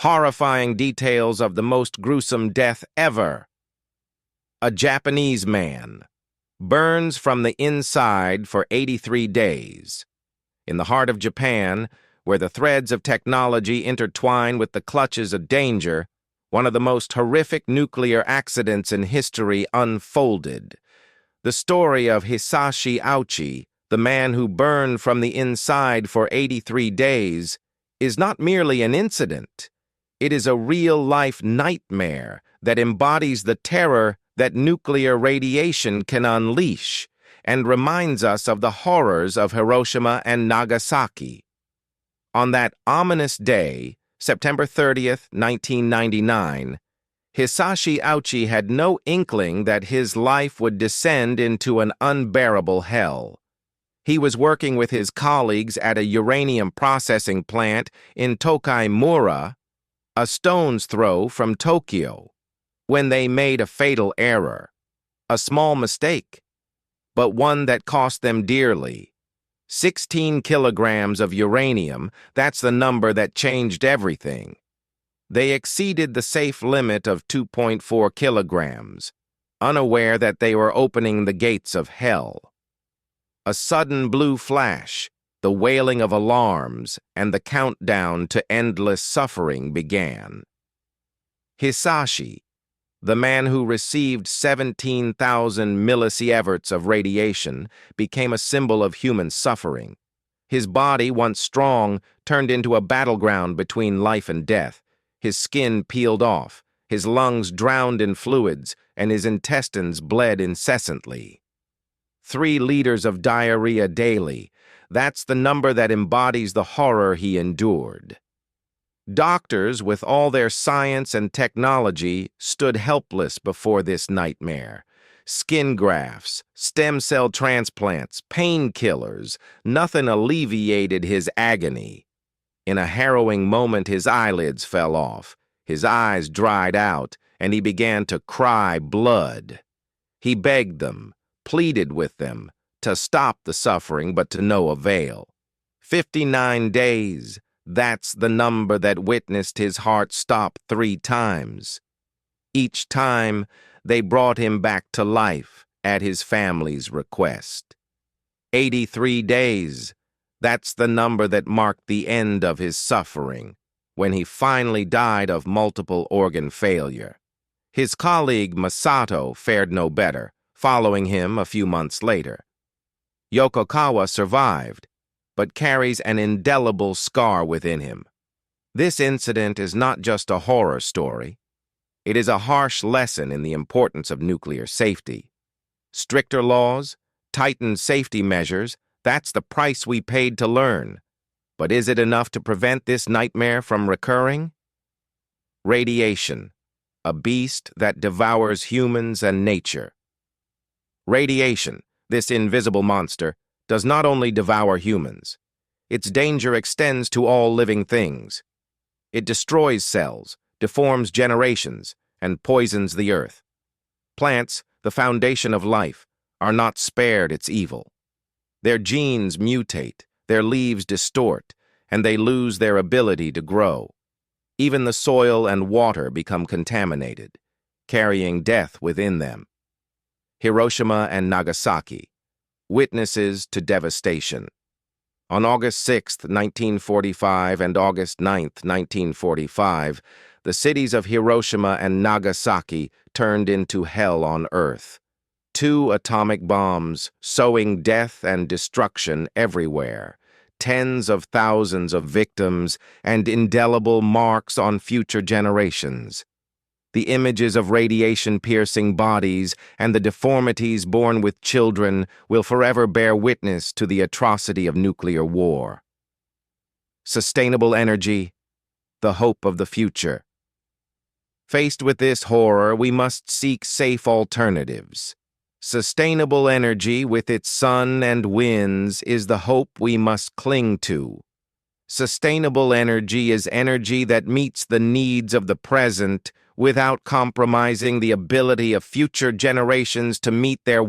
Horrifying details of the most gruesome death ever. A Japanese man burns from the inside for 83 days. In the heart of Japan, where the threads of technology intertwine with the clutches of danger, one of the most horrific nuclear accidents in history unfolded. The story of Hisashi Ouchi, the man who burned from the inside for 83 days, is not merely an incident. It is a real-life nightmare that embodies the terror that nuclear radiation can unleash and reminds us of the horrors of Hiroshima and Nagasaki. On that ominous day, September 30th, 1999, Hisashi Ouchi had no inkling that his life would descend into an unbearable hell. He was working with his colleagues at a uranium processing plant in Tokai-Mura, a stone's throw from Tokyo, when they made a fatal error. A small mistake, but one that cost them dearly. 16 kilograms of uranium, that's the number that changed everything. They exceeded the safe limit of 2.4 kilograms, unaware that they were opening the gates of hell. A sudden blue flash, the wailing of alarms, and the countdown to endless suffering began. Hisashi, the man who received 17,000 millisieverts of radiation, became a symbol of human suffering. His body, once strong, turned into a battleground between life and death. His skin peeled off, his lungs drowned in fluids, and his intestines bled incessantly. 3 liters of diarrhea daily, that's the number that embodies the horror he endured. Doctors, with all their science and technology, stood helpless before this nightmare. Skin grafts, stem cell transplants, painkillers, nothing alleviated his agony. In a harrowing moment, his eyelids fell off, his eyes dried out, and he began to cry blood. He begged them, pleaded with them, to stop the suffering, but to no avail. 59 days, that's the number that witnessed his heart stop 3 times. Each time, they brought him back to life at his family's request. 83 days, that's the number that marked the end of his suffering, when he finally died of multiple organ failure. His colleague Masato fared no better, following him a few months later. Yokokawa survived, but carries an indelible scar within him. This incident is not just a horror story. It is a harsh lesson in the importance of nuclear safety. Stricter laws, tightened safety measures, that's the price we paid to learn. But is it enough to prevent this nightmare from recurring? Radiation, a beast that devours humans and nature. Radiation, this invisible monster, does not only devour humans. Its danger extends to all living things. It destroys cells, deforms generations, and poisons the earth. Plants, the foundation of life, are not spared its evil. Their genes mutate, their leaves distort, and they lose their ability to grow. Even the soil and water become contaminated, carrying death within them. Hiroshima and Nagasaki, witnesses to devastation. On August 6, 1945 and August 9, 1945, the cities of Hiroshima and Nagasaki turned into hell on earth. 2 atomic bombs, sowing death and destruction everywhere, tens of thousands of victims, and indelible marks on future generations. The images of radiation-piercing bodies and the deformities born with children will forever bear witness to the atrocity of nuclear war. Sustainable energy, the hope of the future. Faced with this horror, we must seek safe alternatives. Sustainable energy with its sun and winds is the hope we must cling to. Sustainable energy is energy that meets the needs of the present without compromising the ability of future generations to meet their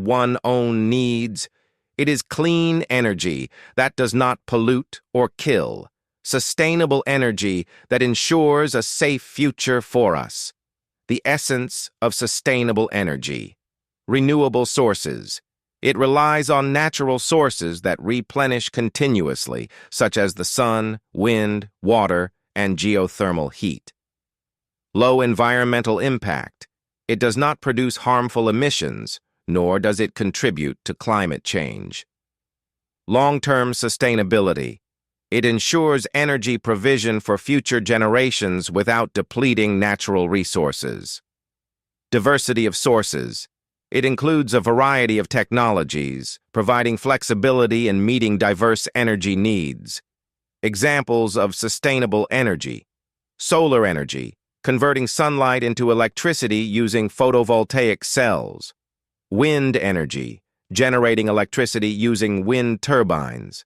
own needs. It is clean energy that does not pollute or kill, sustainable energy that ensures a safe future for us. The essence of sustainable energy. Renewable sources. It relies on natural sources that replenish continuously, such as the sun, wind, water, and geothermal heat. Low environmental impact. It does not produce harmful emissions, nor does it contribute to climate change. Long-term sustainability. It ensures energy provision for future generations without depleting natural resources. Diversity of sources. It includes a variety of technologies, providing flexibility in meeting diverse energy needs. Examples of sustainable energy. Solar energy, converting sunlight into electricity using photovoltaic cells. Wind energy, generating electricity using wind turbines.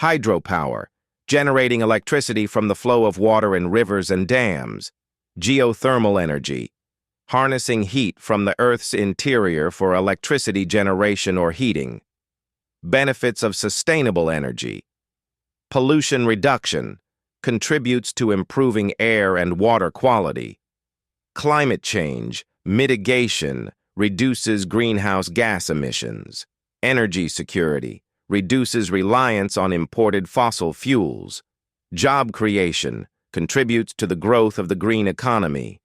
Hydropower, generating electricity from the flow of water in rivers and dams. Geothermal energy, harnessing heat from the Earth's interior for electricity generation or heating. Benefits of sustainable energy. Pollution reduction, contributes to improving air and water quality. Climate change, mitigation, reduces greenhouse gas emissions. Energy security, reduces reliance on imported fossil fuels. Job creation, contributes to the growth of the green economy.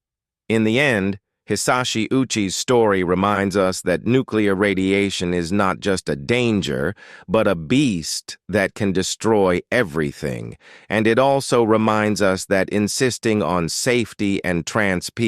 In the end, Hisashi Uchi's story reminds us that nuclear radiation is not just a danger, but a beast that can destroy everything. And it also reminds us that insisting on safety and transp